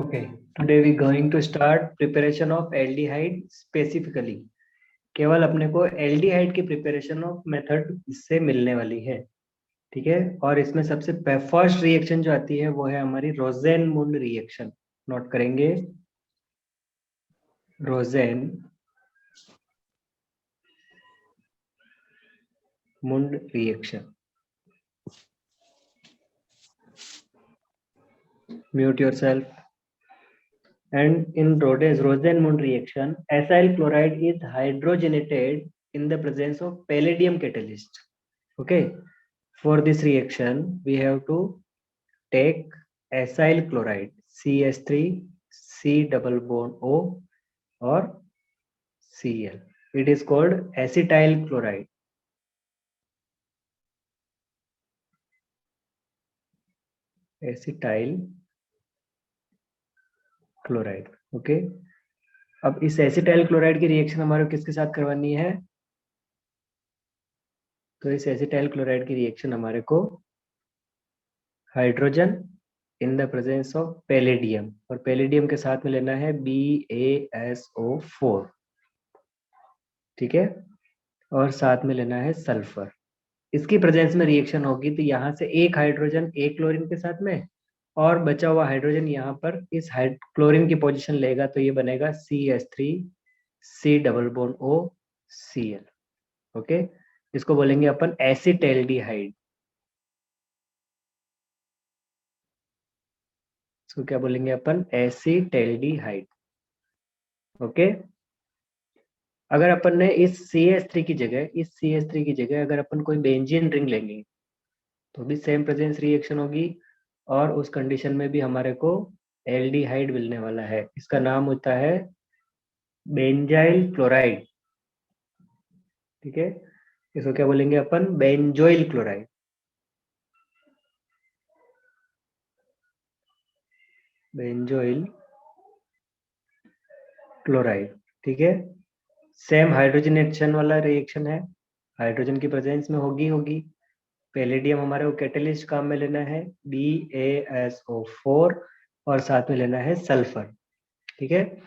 Okay, today we going to start preparation of aldehyde specifically. केवल अपने को aldehyde की प्रिपरेशन ऑफ मेथड इससे मिलने वाली है, ठीक है। और इसमें सबसे फर्स्ट रिएक्शन जो आती है वो है हमारी रोजेनमुंड रिएक्शन। नोट करेंगे, Rosenmund reaction. Mute yourself. And in Rosenmund reaction, acyl chloride is hydrogenated in the presence of palladium catalyst. Okay, for this reaction we have to take acyl chloride CH3 C double bond O or Cl. It is called acetyl chloride. Acetyl chloride. Okay, अब इस acetyl chloride की reaction हमारे किसके साथ करवानी है? तो इस एसिटाइल क्लोराइड की रिएक्शन हमारे को hydrogen in the presence of palladium, और पैलेडियम के साथ में लेना है BaSO4, ठीक है, और साथ में लेना है सल्फर। इसकी प्रेजेंस में रिएक्शन होगी तो यहाँ से एक हाइड्रोजन एक क्लोरीन के साथ में, और बचा हुआ हाइड्रोजन यहाँ पर इस क्लोरीन की पोजीशन लेगा, तो ये बनेगा CH3 C double bond O Cl। Okay, इसको बोलेंगे अपन एसिटैल्डिहाइड। इसको क्या बोलेंगे अपन? एसिटैल्डिहाइड। ओके, अगर अपन ने इस CH3 की जगह अगर अपन कोई बेंजीन रिंग लेंगे तो भी सेम प्रेजेंस रिएक्शन होगी, और उस कंडीशन में भी हमारे को एल्डिहाइड मिलने वाला है। इसका नाम होता है बेंजाइल क्लोराइड, ठीक है। इसको क्या बोलेंगे अपन? Benzoyl chloride. बेंजोइल क्लोराइड, ठीक है। सेम हाइड्रोजनेशन वाला रिएक्शन है, हाइड्रोजन की प्रेजेंस में होगी। पैलेडियम हमारे को कैटलिस्ट काम में लेना है BaSO4, और साथ में लेना है सल्फर, ठीक है।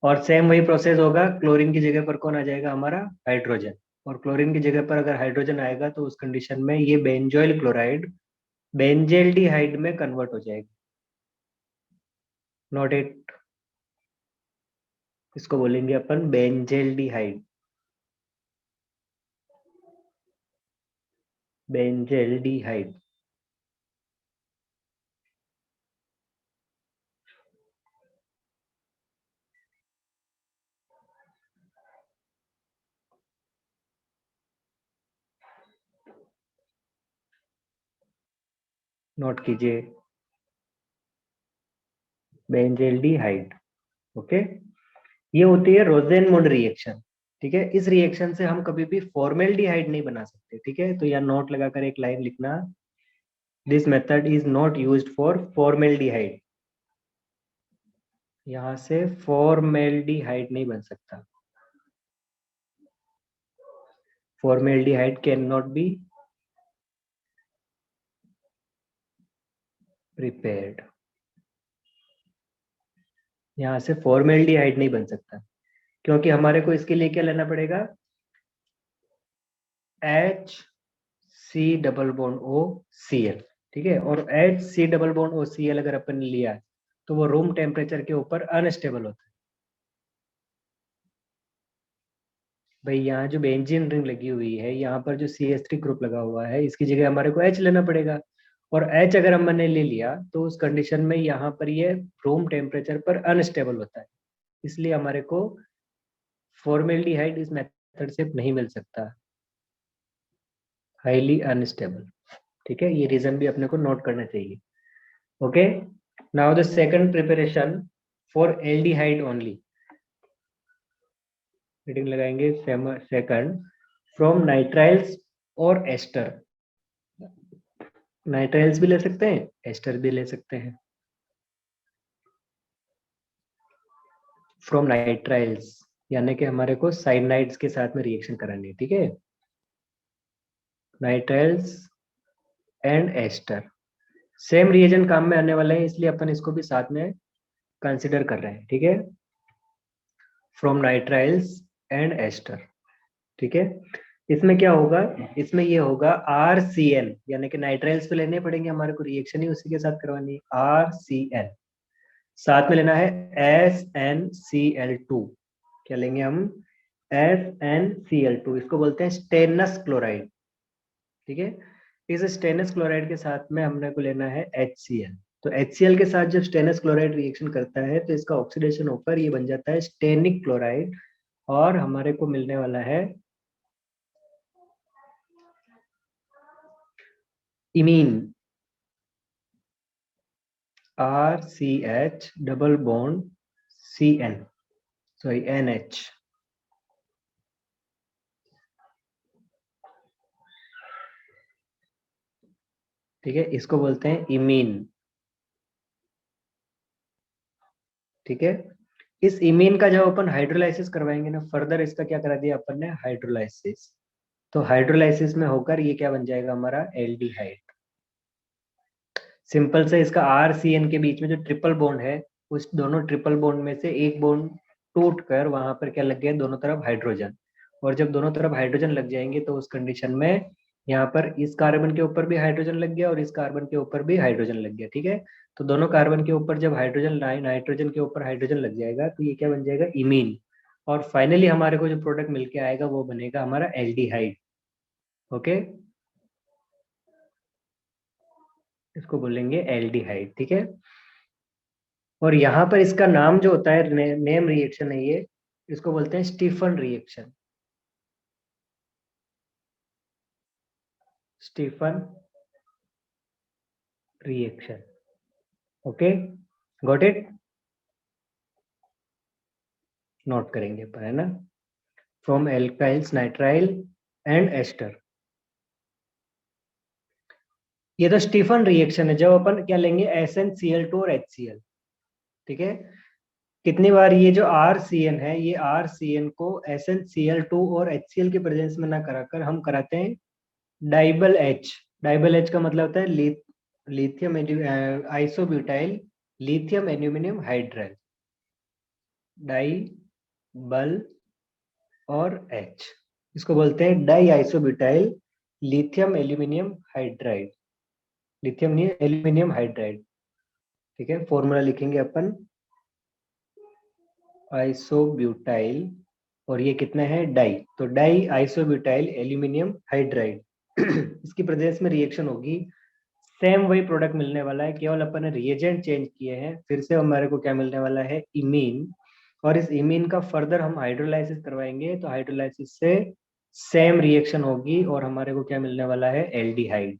और सेम वही प्रोसेस होगा, क्लोरीन की जगह पर कौन आ जाएगा? हमारा हाइड्रोजन। और क्लोरीन की जगह पर अगर हाइड्रोजन आएगा तो उस कंडीशन में ये बेंजोइल क्लोराइड बेंजेल्डिहाइड में कन्वर्ट हो जाएगा। नोट इट, इसको बोलेंगे अपन बेंजेल्डिहाइड। बेंजेल्डिहाइड। नोट कीजिए, बेंजेल्डिहाइड। ओके, ये होती है रोजेनमुंड रिएक्शन, ठीक है। इस रिएक्शन से हम कभी भी फॉर्मेल्डिहाइड नहीं बना सकते, ठीक है। तो यहाँ नोट लगाकर एक लाइन लिखना, this method is not used for formaldehyde. यहाँ से फॉर्मेल्डिहाइड नहीं बन सकता। Formaldehyde can not be prepared. यहाँ से फॉर्मेल्डिहाइड नहीं बन सकता, क्योंकि हमारे को इसके लिए क्या लेना पड़ेगा? HC डबल बॉन्ड OCl, ठीक है। और HC डबल बॉन्ड OCl अगर अपन ने लिया तो वो रूम टेम्परेचर के ऊपर अनस्टेबल होता है। भाई यहाँ जो बेंजीन रिंग लगी हुई है, यहाँ पर जो CH3 ग्रुप लगा हुआ है, इसकी जगह हमारे को H लेना पड़ेगा, और H अगर हमने ले लिया तो उस कंडीशन में यहाँ पर ये रूम टेम्परेचर पर अनस्टेबल होता है। इसलिए हमारे को फॉर्मेल्डिहाइड इस मेथड से नहीं मिल सकता, हाईली अनस्टेबल, ठीक है। ये रीजन भी अपने को नोट करना चाहिए। Okay, now the second preparation for aldehyde only. Reading लगाएंगे सेकंड, फ्रॉम नाइट्राइल्स और एस्टर। नाइट्राइल्स भी ले सकते हैं, एस्टर भी ले सकते हैं। फ्रॉम नाइट्राइल्स यानी कि हमारे को साइनाइड्स के साथ में रिएक्शन करानी है, ठीक है। Nitriles and ester same reagent काम में आने वाले हैं, इसलिए अपन इसको भी साथ में कंसिडर कर रहे हैं, ठीक है, फ्रॉम नाइट्राइल्स एंड एस्टर, ठीक है। इसमें क्या होगा, इसमें ये होगा RCN, यानी कि नाइट्राइल्स तो लेने पड़ेंगे हमारे को, रिएक्शन ही उसी के साथ करवानी है, RCN, साथ में लेना है SnCl2, क्या लेंगे हम, SnCl2, इसको बोलते हैं स्टेनस क्लोराइड, ठीक है। इस स्टेनस क्लोराइड के साथ में हमने को लेना है HCl। तो HCl के साथ जब स्टेनस क्लोराइड रिएक्शन करता है तो इसका ऑक्सीडेशन होकर ये बन जाता है स्टेनिक क्लोराइड, और हमारे को मिलने वाला है imine, RCH double bond CN, sorry NH, ठीक है, इसको बोलते हैं इमीन, ठीक है। इस इमीन का जब अपन हाइड्रोलाइसिस करवाएंगे ना, फर्दर इसका क्या करा दिया अपन ने, हाइड्रोलाइसिस, तो हाइड्रोलाइसिस में होकर ये क्या बन जाएगा हमारा, एल्डिहाइड। सिंपल से इसका RCN के बीच में जो ट्रिपल बॉन्ड है, उस दोनों ट्रिपल बॉन्ड में से एक बॉन्ड टूट कर वहां पर क्या लग गया, दोनों तरफ हाइड्रोजन, और जब दोनों तरफ हाइड्रोजन लग जाएंगे तो उस कंडीशन में यहाँ पर इस कार्बन के ऊपर भी हाइड्रोजन लग गया और इस कार्बन के ऊपर भी हाइड्रोजन लग गया, ठीक है। तो दोनों कार्बन के ऊपर जब हाइड्रोजन नाइट्रोजन के ऊपर हाइड्रोजन लग जाएगा तो ये क्या बन जाएगा, इमीन, और फाइनली हमारे को जो प्रोडक्ट मिलके आएगा वो बनेगा हमारा एल्डिहाइड, ओके, इसको बोलेंगे एल्डिहाइड, ठीक है। और यहाँ पर इसका नाम जो होता है, नेम रिएक्शन है ये, इसको बोलते हैं Stephen reaction, Stephen reaction, okay, got it, note करेंगे पर, है ना, from alkyls nitrile and ester. ये तो स्टीफन रिएक्शन है, जब अपन क्या लेंगे, SnCl2 और HCl, ठीक है। कितनी बार ये जो RCN है, ये RCN को SnCl2 और HCl के प्रेजेंस में ना कराकर हम कराते हैं डाइबल H। डाइबल H का मतलब होता है lithium isobutyl lithium aluminium hydride, DIBAL और H, इसको बोलते हैं di isobutyl lithium aluminium hydride, lithium नहीं, एल्यूमिनियम हाइड्राइड, ठीक है। फॉर्मूला लिखेंगे अपन, आइसोब्यूटाइल, और ये कितना है, डाई, तो डाई आइसोब्यूटाइल एल्यूमिनियम हाइड्राइड इसकी प्रेजेंस में रिएक्शन होगी, सेम वही प्रोडक्ट मिलने वाला है, केवल अपन ने रिएजेंट चेंज किए हैं, फिर से हमारे को क्या मिलने वाला है, इमीन, और इस इमीन का फर्दर हम हाइड्रोलाइसिस करवाएंगे तो हाइड्रोलाइसिस से सेम रिएक्शन होगी और हमारे को क्या मिलने वाला है, एल्डिहाइड।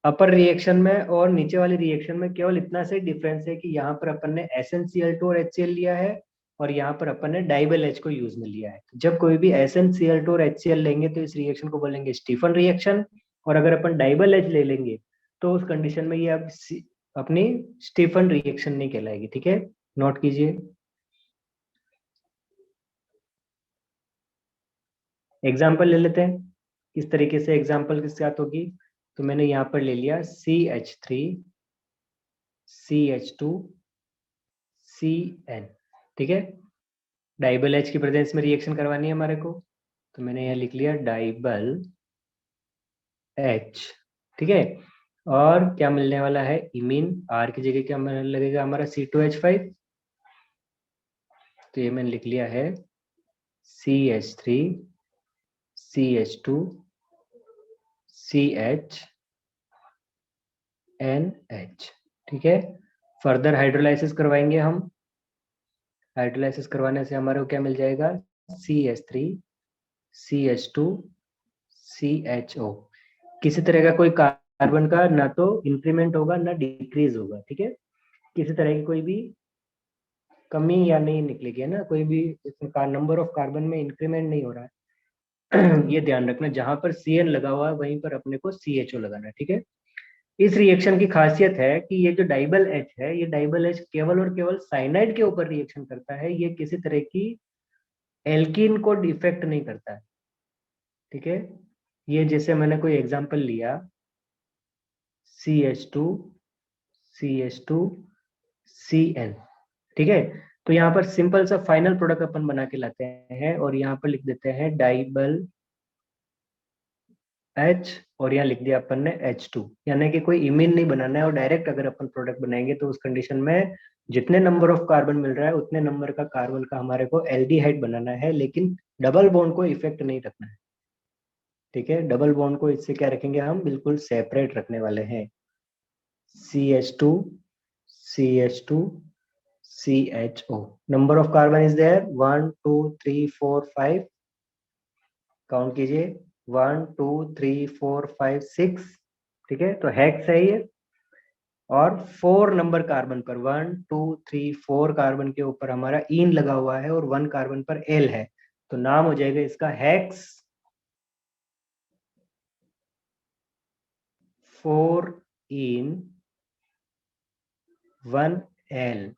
अपर रिएक्शन में और नीचे वाली रिएक्शन में केवल इतना से डिफरेंस है कि यहाँ पर अपन ने SnCl2 और HCl लिया है, और यहाँ पर अपन ने डाइबल H को यूज में लिया है। तो जब कोई भी SnCl2 और HCl लेंगे तो इस रिएक्शन को बोलेंगे स्टीफन रिएक्शन, और अगर अपन डाइबल H ले लेंगे तो उस कंडीशन में ये अब अपनी स्टीफन रिएक्शन नहीं कहलाएगी, ठीक है, नोट कीजिए। एग्जाम्पल ले लेते हैं, किस तरीके से एग्जाम्पल के साथ होगी। तो मैंने यहाँ पर ले लिया CH3 CH2 CN, ठीक है, डाइबल H की प्रेजेंस में रिएक्शन करवानी है हमारे को, तो मैंने यहाँ लिख लिया डाइबल H, ठीक है। और क्या मिलने वाला है, इमीन, R की जगह क्या लगेगा हमारा, C2H5, तो ये मैंने लिख लिया है CH3 CH2 CH NH, ठीक है। फर्दर हाइड्रोलाइसिस करवाएंगे हम, हाइड्रोलाइसिस करवाने से हमारे को क्या मिल जाएगा, CH3 CH2 CHO, किसी तरह का कोई कार्बन का ना तो इंक्रीमेंट होगा ना डिक्रीज होगा, ठीक है, किसी तरह की कोई भी कमी या नहीं निकलेगी, है ना, कोई भी इसमें नंबर ऑफ कार्बन में इंक्रीमेंट नहीं हो रहा है ये ध्यान रखना, जहां पर CN लगा हुआ है वहीं पर अपने को CHO लगाना है, ठीक है। इस रिएक्शन की खासियत है कि ये जो डाइबल H है, ये डाइबल H केवल और केवल साइनाइड के ऊपर रिएक्शन करता है, ये किसी तरह की एल्कीन को डिफेक्ट नहीं करता है, ठीक है। ये जैसे मैंने कोई एग्जांपल लिया CH2 CH2CN। ठीक है, तो यहाँ पर सिंपल सा फाइनल प्रोडक्ट अपन बना के लाते हैं और यहाँ पर लिख देते हैं डाइबल H, और यहाँ लिख दिया अपन ने H2। यानी कि कोई इमीन नहीं बनाना है, और डायरेक्ट अगर अपन प्रोडक्ट बनाएंगे तो उस कंडीशन में जितने नंबर ऑफ कार्बन मिल रहा है उतने नंबर का कार्बन का हमारे को एल्डिहाइड बनाना है, लेकिन डबल बॉन्ड को इफेक्ट नहीं रखना है। ठीक है, डबल बॉन्ड को इससे क्या रखेंगे, हम बिल्कुल सेपरेट रखने वाले हैं। CH2 CH2 CHO। Number of carbon is there 1 2 3 4 5, count कीजिए 1 2 3 4 5 6। ठीक है, तो हेक्स है ये, और 4 नंबर कार्बन पर 1 2 3 4 कार्बन के ऊपर हमारा इन लगा हुआ है और 1 कार्बन पर एल है, तो नाम हो जाएगा इसका हेक्स 4 इन 1 एल,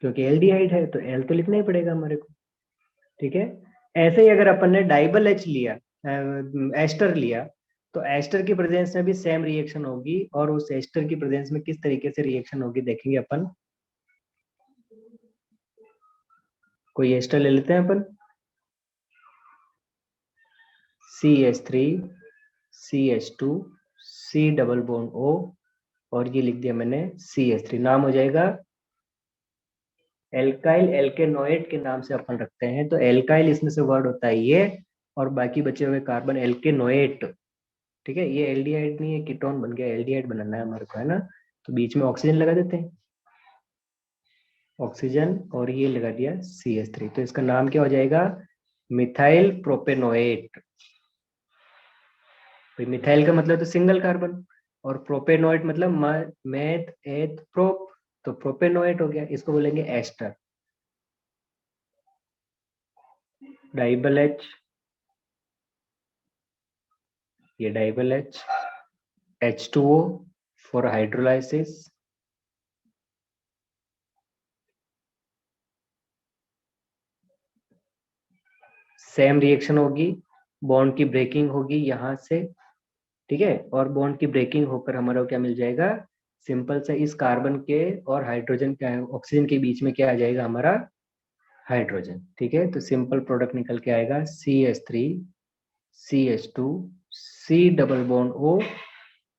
क्योंकि एल्डिहाइड है तो एल तो लिखना ही पड़ेगा हमारे को। ठीक है, ऐसे ही अगर अपन ने डाइबल एच लिया, एस्टर लिया, तो एस्टर की प्रेजेंस में भी सेम रिएक्शन होगी, और उस एस्टर की प्रेजेंस में किस तरीके से रिएक्शन होगी देखेंगे अपन। कोई एस्टर ले लेते हैं अपन, CH3 CH2 C double bond O, और ये लिख दिया मैंने CH3। नाम हो जाएगा एल्काइल एल्केनोएट के नाम से अपन रखते हैं, तो एल्काइल इसमें से वर्ड होता है ये, और बाकी बचे हुए कार्बन एल्केनोएट। ठीक है, ये एल्डिहाइड नहीं है, कीटोन बन गया, एल्डिहाइड बनाना है हमारे को, है ना। तो बीच में ऑक्सीजन लगा देते हैं, ऑक्सीजन, और ये लगा दिया CH3, तो इसका नाम क्या हो जाएगा, मिथाइल प्रोपेनोएट। मिथाइल का मतलब तो सिंगल कार्बन, और प्रोपेनोएट मतलब मेथ एथ प्रोप, तो प्रोपेनोएट हो गया, इसको बोलेंगे एस्टर। डाइबल एच, ये DIBAL H, H2O for hydrolysis, same reaction होगी, बॉन्ड की ब्रेकिंग होगी यहाँ से। ठीक है, और बॉन्ड की ब्रेकिंग होकर हमारा क्या मिल जाएगा, सिंपल सा इस कार्बन के और हाइड्रोजन के ऑक्सीजन के बीच में क्या आ जाएगा, हमारा हाइड्रोजन। ठीक है, तो सिंपल प्रोडक्ट निकल के आएगा CH3 CH2 C double bond O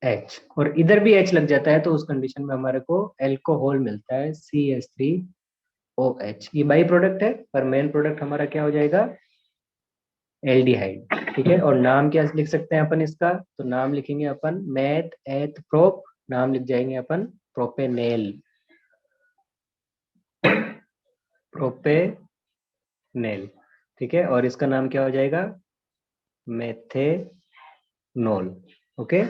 H, और इधर भी H लग जाता है तो उस कंडीशन में हमारे को एल्कोहल मिलता है CH3OH। ये बाई प्रोडक्ट है, पर मेन प्रोडक्ट हमारा क्या हो जाएगा, एल्डिहाइड। ठीक है, और नाम क्या लिख सकते हैं अपन इसका, तो नाम लिखेंगे अपन मेथ एथ प्रोप, नाम लिख जाएंगे अपन प्रोपेनेल, प्रोपेनेल। ठीक है, और इसका नाम क्या हो जाएगा, मेथेनॉल। ओके,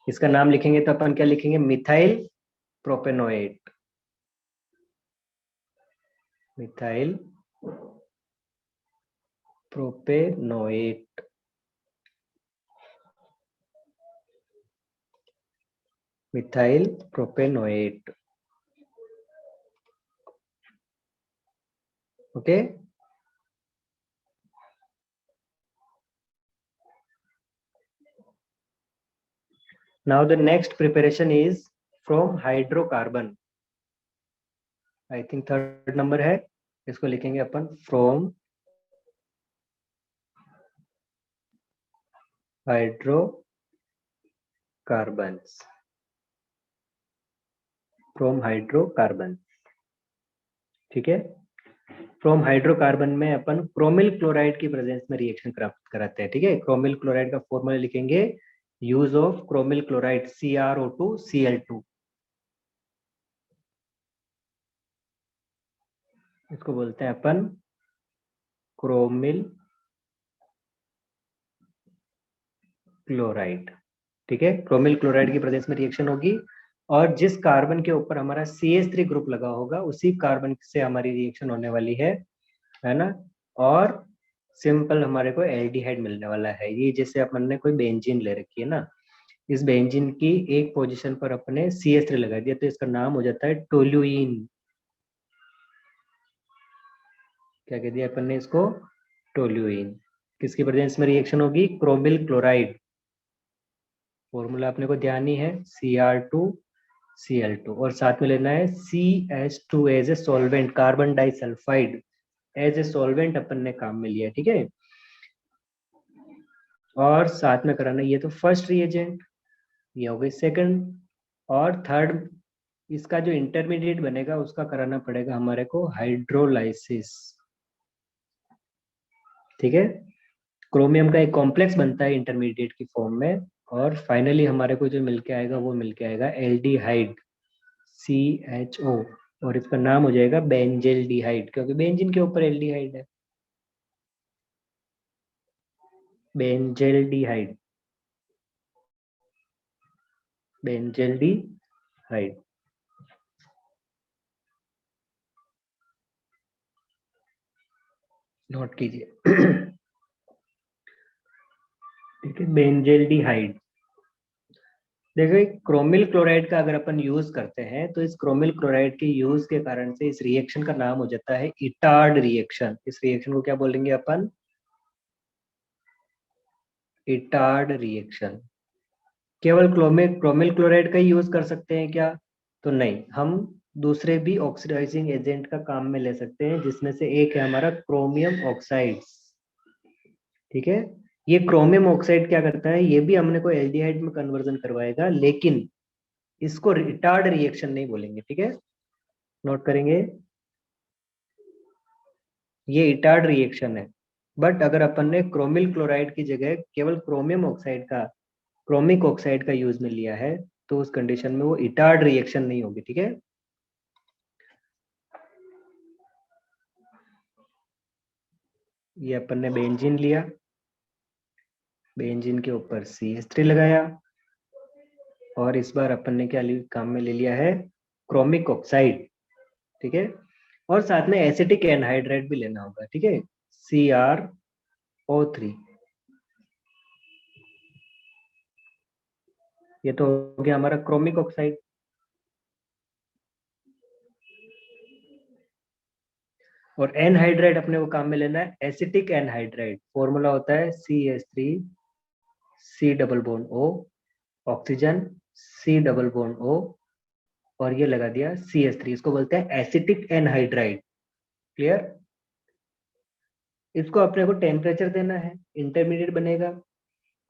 इसका नाम लिखेंगे तो अपन क्या लिखेंगे, methyl propanoate, methyl propanoate, methyl propanoate. Okay, now the next preparation is from hydrocarbon, I think 3rd number है, इसको लिखेंगे अपन फ्रॉम हाइड्रोकार्बन्स, फ्रॉम हाइड्रोकार्बन। ठीक है, फ्रॉम हाइड्रोकार्बन में अपन क्रोमिल क्लोराइड की प्रेजेंस में रिएक्शन कराते हैं। ठीक है, क्रोमिल क्लोराइड का फॉर्मूला लिखेंगे, use of chromyl chloride CrO2Cl2, इसको बोलते हैं अपन क्रोमिल क्लोराइड। ठीक है, क्रोमिल क्लोराइड की प्रेजेंस में रिएक्शन होगी, और जिस कार्बन के ऊपर हमारा CH3 ग्रुप लगा होगा उसी कार्बन से हमारी रिएक्शन होने वाली है ना, और सिंपल हमारे को एल्डिहाइड मिलने वाला है। ये जैसे अपन ने कोई बेंजीन ले रखी है ना, इस बेंजीन की एक पोजीशन पर अपने CH3 लगा दिया, तो इसका नाम हो जाता है टोल्यूइन। क्या कह दिया अपन ने इसको, टोल्यूइन। किसकी प्रेजेंस में रिएक्शन होगी, क्रोमिल क्लोराइड, फॉर्मूला अपने को ध्यान ही है, Cr2 Cl2 और साथ में लेना है CH2 as a solvent, carbon disulphide as a solvent अपन ने काम में लिया, ठीक है। और साथ में कराना, ये तो फर्स्ट रिएजेंट, ये हो गई सेकंड, और थर्ड इसका जो इंटरमीडिएट बनेगा उसका कराना पड़ेगा हमारे को हाइड्रोलाइसिस, ठीक है। क्रोमियम का एक कॉम्प्लेक्स बनता है इंटरमीडिएट की फॉर्म में, और फाइनली हमारे को जो मिलके आएगा वो मिलके आएगा एल्डिहाइड CHO, और इसका नाम हो जाएगा बेंजेल्डिहाइड, क्योंकि बेंजीन के ऊपर एल्डिहाइड है, बेंजेल्डिहाइड, बेंजेल्डिहाइड। नोट कीजिए। ठीक है, बेंजेल्डिहाइड। देखो क्रोमिल क्लोराइड का अगर अपन यूज करते हैं तो इस क्रोमिल क्लोराइड के यूज के कारण से इस रिएक्शन का नाम हो जाता है इटार्ड रिएक्शन। इस रिएक्शन को क्या बोलेंगे अपन? Etard reaction. केवल क्रोमिल क्लोराइड का ही यूज कर सकते हैं क्या? तो नहीं, हम दूसरे भी ऑक्सीडाइजिंग एजेंट का काम में ले सकते हैं, जिसमें से एक है हमारा क्रोमियम ऑक्साइड्स, ठीक है। ये क्रोमियम ऑक्साइड क्या करता है, ये भी हमने को एल्डिहाइड में कन्वर्जन करवाएगा, लेकिन इसको रिटार्ड रिएक्शन नहीं बोलेंगे, ठीक है। नोट करेंगे, ये इटार्ड रिएक्शन है। बट अगर अपन ने क्रोमिल क्लोराइड की जगह केवल क्रोमियम ऑक्साइड का, क्रोमिक ऑक्साइड का यूज में लिया है, तो उस कंडीशन में वो इटार्ड रिएक्शन नहीं होगी, ठीक है। ये अपन ने बेंजीन लिया, बेंजीन के ऊपर CH3 लगाया, और इस बार अपन ने क्या काम में ले लिया है? क्रोमिक ऑक्साइड, ठीक है। और साथ में एसिटिक एनहाइड्राइड भी लेना होगा, ठीक है, CrO3। ये तो हो गया हमारा क्रोमिक ऑक्साइड। और एनहाइड्राइड अपने को काम में लेना है एसिटिक एनहाइड्राइड। फॉर्मूला होता है CH3 C double bond O, oxygen C double bond O, और ये लगा दिया CH3, इसको बोलते हैं एसिटिक एनहाइड्राइड। क्लियर? इसको अपने को टेम्परेचर देना है, इंटरमीडिएट बनेगा,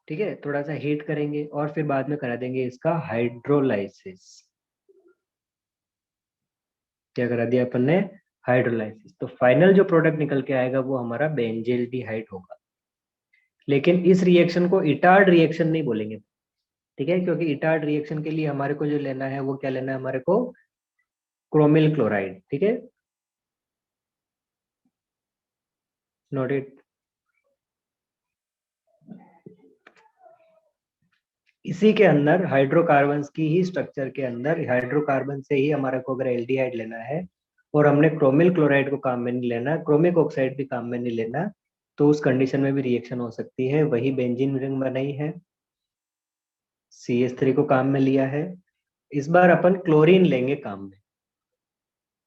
ठीक है। थोड़ा सा हीट करेंगे और फिर बाद में करा देंगे इसका हाइड्रोलाइसिस। क्या करा दिया अपन ने? हाइड्रोलाइसिस। तो फाइनल जो प्रोडक्ट निकल के आएगा वो हमारा बेंजेल्डिहाइड होगा। लेकिन इस रिएक्शन को इटार्ड रिएक्शन नहीं बोलेंगे, ठीक है, क्योंकि इटार्ड रिएक्शन के लिए हमारे को जो लेना है वो क्या लेना है हमारे को? क्रोमिल क्लोराइड, ठीक है। Note it. इसी के अंदर हाइड्रोकार्बन्स की ही स्ट्रक्चर के अंदर हाइड्रोकार्बन से ही हमारे को अगर एल्डिहाइड लेना है, और हमने क्रोमिल क्लोराइड को काम में नहीं लेना, क्रोमिक ऑक्साइड भी काम में नहीं लेना, तो उस कंडीशन में भी रिएक्शन हो सकती है। वही बेंजीन रिंग बनाई है, CH3 को काम में लिया है। इस बार अपन क्लोरीन लेंगे काम में,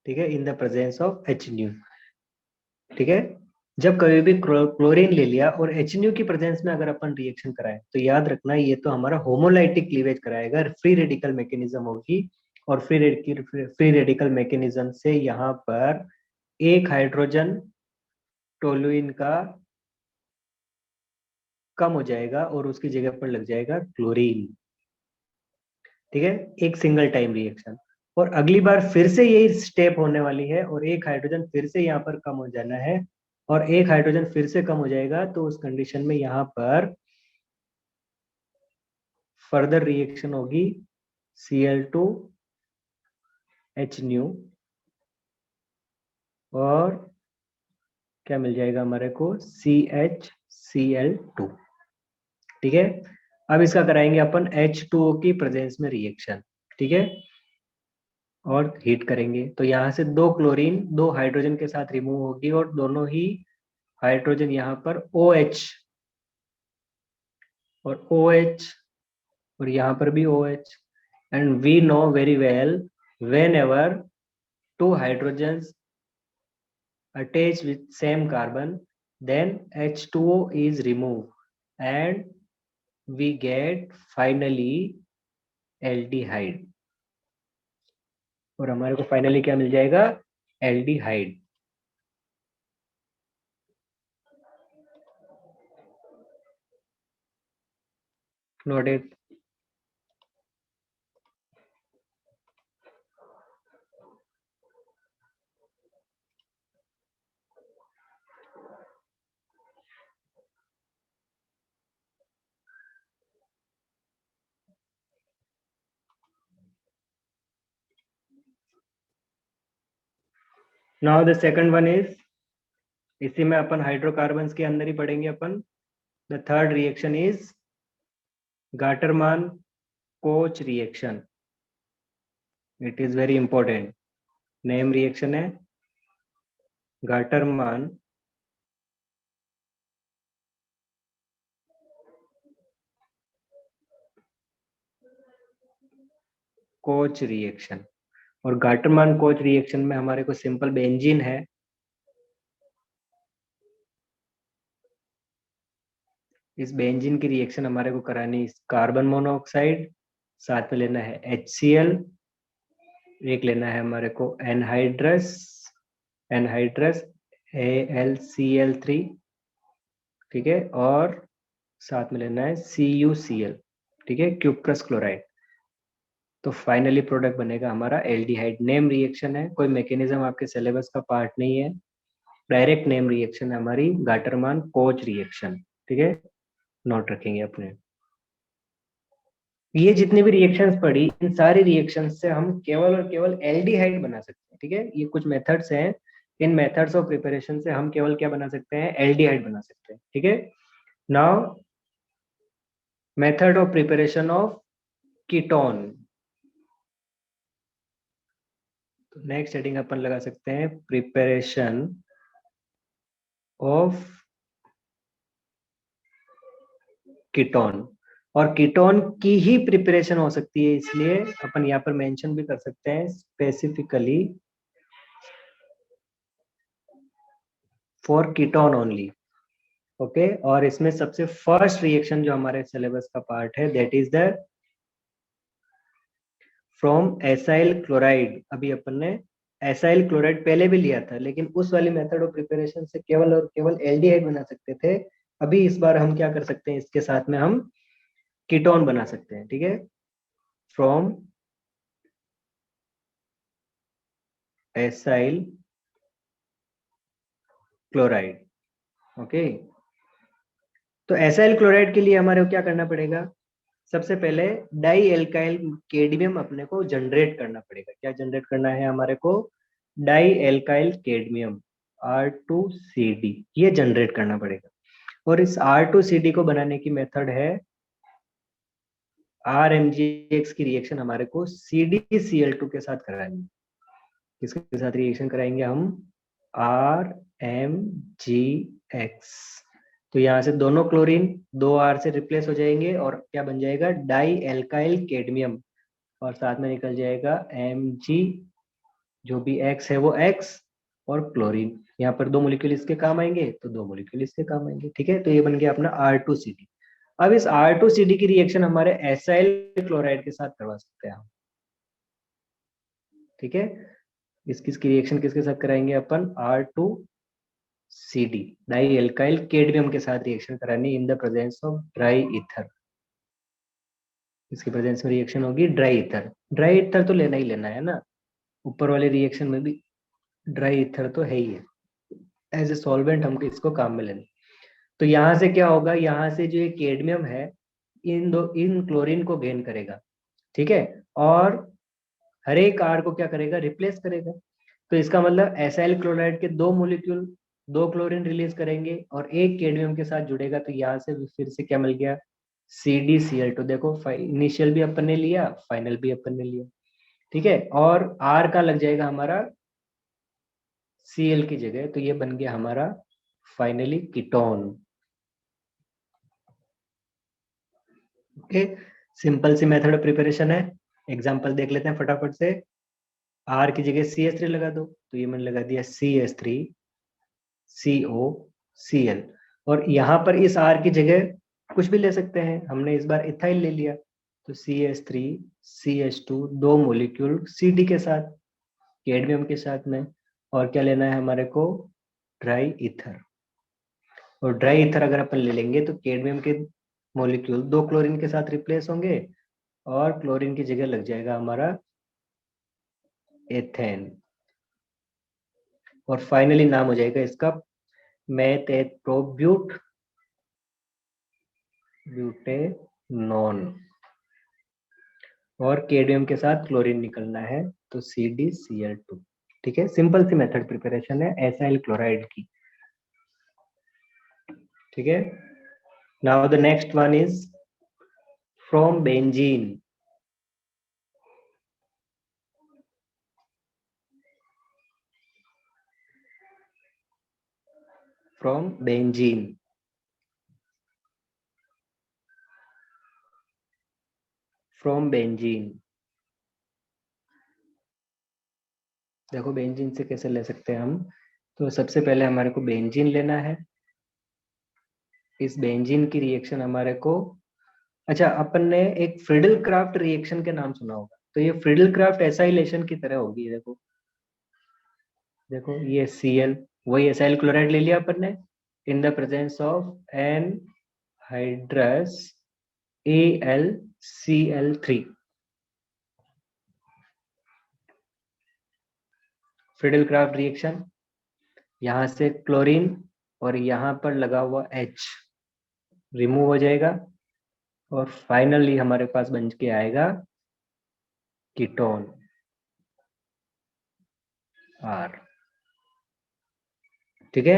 ठीक है, इन द प्रेजेंस ऑफ HNu, ठीक है। जब कभी भी क्लोरीन ले लिया और HNu की प्रेजेंस में अगर अपन रिएक्शन कराएं, तो याद रखना ये तो हमारा होमोलाइटिक क्लीवेज कराएगा, फ्री रेडिकल मैकेनिज्म होगी। और फ्री रेडिकल मैकेनिज्म से यहाँ पर एक हाइड्रोजन टोलुइन का कम हो जाएगा और उसकी जगह पर लग जाएगा क्लोरीन, ठीक है, एक सिंगल टाइम रिएक्शन। और अगली बार फिर से यही स्टेप होने वाली है, और एक हाइड्रोजन फिर से यहाँ पर कम हो जाना है, और एक हाइड्रोजन फिर से कम हो जाएगा। तो उस कंडीशन में यहाँ पर फर्दर रिएक्शन होगी Cl2 HNu, और क्या मिल जाएगा हमारे को? CHCl2, ठीक है। अब इसका कराएंगे अपन H2O की प्रेजेंस में रिएक्शन, ठीक है, और हीट करेंगे। तो यहाँ से दो क्लोरीन दो हाइड्रोजन के साथ रिमूव होगी, और दोनों ही हाइड्रोजन यहाँ पर OH और OH, और यहाँ पर भी OH। And we know very well, whenever two hydrogens attached with same carbon, then H2O is removed and we get finally aldehyde, और हमारे को फाइनली क्या मिल जाएगा, aldehyde. Noted. Now the second one is, इसी में अपन hydrocarbons के अंदर ही पढ़ेंगे अपन। The third reaction is Gattermann Koch reaction. It is very important. Name reaction है गाटरमान कोच रिएक्शन। और गाटरमान कोच रिएक्शन में हमारे को सिंपल बेंजीन है, इस बेंजीन की रिएक्शन हमारे को करानी कार्बन मोनोऑक्साइड, साथ में लेना है HCl, एक लेना है हमारे को एनहाइड्रस, एनहाइड्रस AlCl3, ठीक है, और साथ में लेना है CuCl, ठीक है, क्यूप्रस क्लोराइड। तो फाइनली प्रोडक्ट बनेगा हमारा एल्डिहाइड। नेम रिएक्शन है, कोई मैकेनिज्म आपके सिलेबस का पार्ट नहीं है, डायरेक्ट नेम रिएक्शन है हमारी गाटरमान कोच रिएक्शन, ठीक है, नोट रखेंगे अपने। ये जितनी भी रिएक्शंस पढ़ी, इन सारी रिएक्शंस से हम केवल और केवल एल्डिहाइड बना सकते हैं, ठीक है। ये कुछ मेथड्स हैं, इन मेथड्स ऑफ प्रिपरेशन से हम केवल क्या बना सकते हैं, एल्डिहाइड बना सकते हैं, ठीक है। Now method of preparation of ketone. तो नेक्स्ट हेडिंग अपन लगा सकते हैं प्रिपरेशन ऑफ कीटोन। और कीटोन की ही प्रिपरेशन हो सकती है, इसलिए अपन यहाँ पर मेंशन भी कर सकते हैं specifically for ketone only, okay. और इसमें सबसे फर्स्ट रिएक्शन जो हमारे सिलेबस का पार्ट है, that is the from acyl chloride. अभी अपन ने एसाइल क्लोराइड पहले भी लिया था, लेकिन उस वाली मेथड ऑफ प्रिपरेशन से केवल और केवल एल्डिहाइड बना सकते थे। अभी इस बार हम क्या कर सकते हैं, इसके साथ में हम कीटोन बना सकते हैं, ठीक है, फ्रॉम एसाइल क्लोराइड, ओके। तो एसाइल क्लोराइड के लिए हमारे को क्या करना पड़ेगा, सबसे पहले डाई एल्काइल कैडमियम अपने को जनरेट करना पड़ेगा। क्या जनरेट करना है हमारे को, डाई एल्काइल कैडमियम R2CD, ये जनरेट करना पड़ेगा। और इस R2CD को बनाने की मेथड है RMgX की रिएक्शन हमारे को CdCl2 के साथ करानी है। किसके साथ रिएक्शन कराएंगे हम, RMgX। तो यहाँ से दोनों क्लोरीन 2R से रिप्लेस हो जाएंगे और क्या बन जाएगा, डाई एल्काइल कैडमियम, और साथ में निकल जाएगा Mg, जो भी X है वो X, और क्लोरीन। यहाँ पर 2 मोलिक्यूल इसके काम आएंगे तो 2 मोलिक्यूल इसके काम आएंगे, ठीक है। तो ये बन गया अपना R2CD। अब इस R2CD की रिएक्शन हमारे एसाइल क्लोराइड के साथ करवा सकते हैं हम, ठीक है। किसकी रिएक्शन किसके साथ कराएंगे अपन, R2CD, डाई एल्काइल कैडमियम के साथ रिएक्शन करानी इन the presence of dry ether. इसकी प्रेजेंस में रिएक्शन होगी ड्राई ईथर। ड्राई ईथर तो लेना ही लेना है ना, ऊपर वाले रिएक्शन में भी ड्राई ईथर तो है ही है, एज ए सॉल्वेंट हमको इसको काम में लेना। तो यहाँ से क्या होगा, यहाँ से जो ये कैडमियम है इन क्लोरीन को गेन करेगा, ठीक है, और हर एक R को क्या करेगा, रिप्लेस करेगा। तो इसका मतलब एसाइल क्लोराइड के 2 मोलिक्यूल 2 क्लोरीन रिलीज करेंगे और एक कैडमियम के साथ जुड़ेगा, तो यहाँ से फिर से क्या मिल गया, CdCl2। देखो इनिशियल भी अपन ने लिया, फाइनल भी अपन ने लिया, ठीक है। और R का लग जाएगा हमारा Cl की जगह, तो ये बन गया हमारा फाइनली कीटोन, ओके। सिंपल सी मेथड ऑफ प्रिपरेशन है। एग्जांपल देख लेते हैं फटाफट से। R की जगह CH3 लगा दो, तो ये मैंने लगा दिया CH3COCl। और यहाँ पर इस R की जगह कुछ भी ले सकते हैं, हमने इस बार इथाइल ले लिया, तो CH3CH2 2 मोलिक्यूल CD के साथ, कैडमियम के साथ में, और क्या लेना है हमारे को, ड्राई ईथर। और ड्राई ईथर अगर अपन ले लेंगे तो कैडमियम के मॉलिक्यूल 2 क्लोरीन के साथ रिप्लेस होंगे और क्लोरीन की जगह लग जाएगा हमारा एथेन, और फाइनली नाम हो जाएगा इसका मेथेट्रोब्यूट ब्यूटेनॉन। और कैडमियम के साथ क्लोरीन निकलना है तो CdCl2। ठीक है, सिंपल सी मेथड प्रिपरेशन है एसाइल क्लोराइड की। ठीक है, now the next one is from benzene. From benzene, from benzene. देखो बेंजीन से कैसे ले सकते हैं हम, तो सबसे पहले हमारे को बेंजीन लेना है। इस बेंजीन की रिएक्शन हमारे को, अच्छा अपन ने एक फ्रिडल क्राफ्ट रिएक्शन के नाम सुना होगा, तो ये फ्रिडल क्राफ्ट एसाइलेशन की तरह होगी। देखो देखो ये Cl, वही एसाइल क्लोराइड ले लिया अपन ने, in the presence of anhydrous AlCl3। Friedel Crafts reaction, यहां से क्लोरीन और यहां पर लगा हुआ H रिमूव हो जाएगा, और फाइनली हमारे पास बन के आएगा कीटोन R। ठीक है,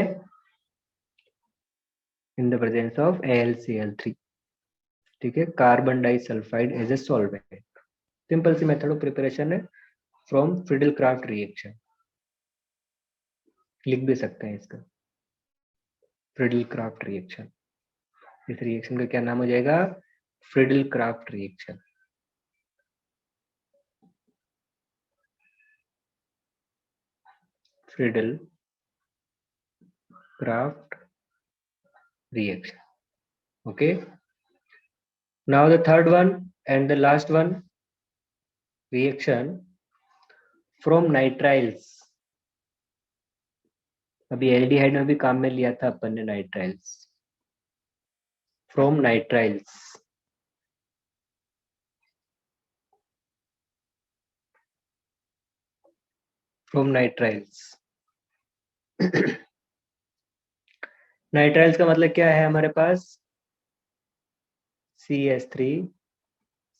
इन द प्रेजेंस ऑफ AlCl3। ठीक है, carbon disulphide as a solvent. Simple सी मेथड ऑफ प्रिपरेशन है फ्रॉम फ्रिडल क्राफ्ट रिएक्शन। लिख भी सकते हैं इसका, फ्रिडल क्राफ्ट रिएक्शन। इस रिएक्शन का क्या नाम हो जाएगा, Friedel Crafts reaction. Friedel Crafts reaction. Okay, now the third one and the last one, reaction from nitriles। अभी एल्डिहाइड में भी काम में लिया था अपन ने nitriles. From nitriles, from nitriles. Nitriles का मतलब क्या है हमारे पास, CH3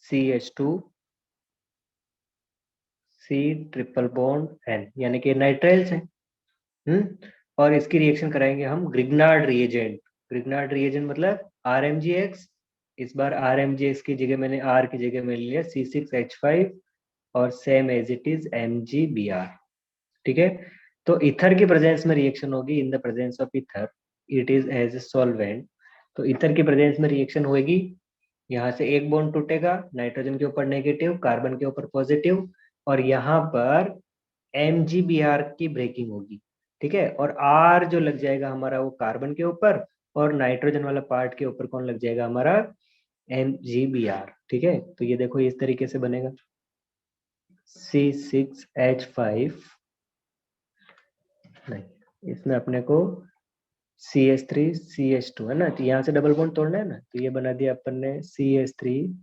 CH2 C triple bond N, यानी कि नाइट्राइल्स है। और इसकी रिएक्शन कराएंगे हम ग्रिग्नार्ड रिएजेंट। ग्रिग्नार्ड रिएजेंट मतलब RMgx। इस बार RMgx की जगह मैंने R की जगह में लिया C6H5 और same as it is MgBr। ठीक है, तो ईथर की प्रेजेंस में रिएक्शन होगी, in the presence of ether it is as a solvent. तो ईथर की प्रेजेंस में रिएक्शन होगी, यहाँ से एक बॉन्ड टूटेगा, नाइट्रोजन के ऊपर नेगेटिव, कार्बन के ऊपर पॉजिटिव, और यहाँ पर MgBr की ब्रेकिंग होगी। ठीक है, और R जो लग जाएगा हमारा वो कार्बन के ऊपर, और नाइट्रोजन वाला पार्ट के ऊपर कौन लग जाएगा हमारा, MgBr। ठीक है, तो ये देखो इस तरीके से बनेगा C6H5, नहीं इसमें अपने को CH3 CH2 है ना, तो यहाँ से डबल बॉन्ड तोड़ना है ना, तो ये बना दिया अपन ने CH3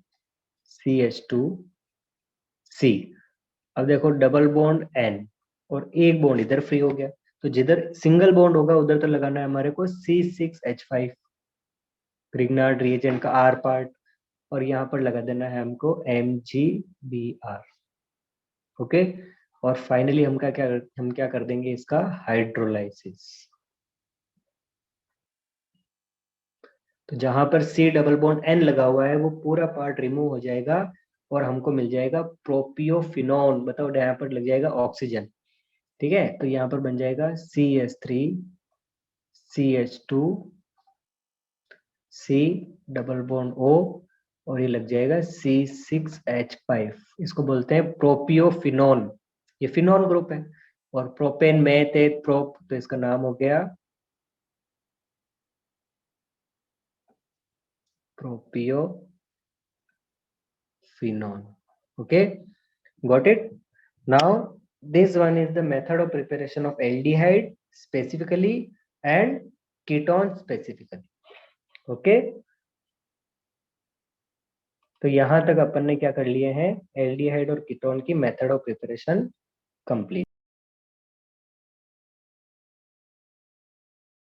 CH2 C। अब देखो डबल बॉन्ड N और एक बॉन्ड इधर फ्री हो गया, तो जिधर सिंगल बॉन्ड होगा उधर तो लगाना है हमारे को C6H5 ग्रिग्नार्ड रिएजेंट का R पार्ट, और यहाँ पर लगा देना है हमको MgBr। ओके, और फाइनली हम क्या कर देंगे इसका हाइड्रोलाइसिस। तो जहां पर C डबल बॉन्ड N लगा हुआ है वो पूरा पार्ट रिमूव हो जाएगा, और हमको मिल जाएगा प्रोपियोफिनॉन। बताओ यहाँ पर लग जाएगा ऑक्सीजन। ठीक है, तो यहाँ पर बन जाएगा CH3 CH2 C double bond O, और ये लग जाएगा C6H5। इसको बोलते हैं प्रोपियोफिनॉन, ये फिनॉल ग्रुप है। और प्रोपेन में थे प्रोप, तो इसका नाम हो गया propiophenone. Okay, got it now. This one is the method of preparation of aldehyde specifically and ketone specifically. Okay. तो यहाँ तक अपन ने क्या कर लिए हैं, एल्डिहाइड और कीटोन की मेथड ऑफ प्रिपरेशन कंप्लीट।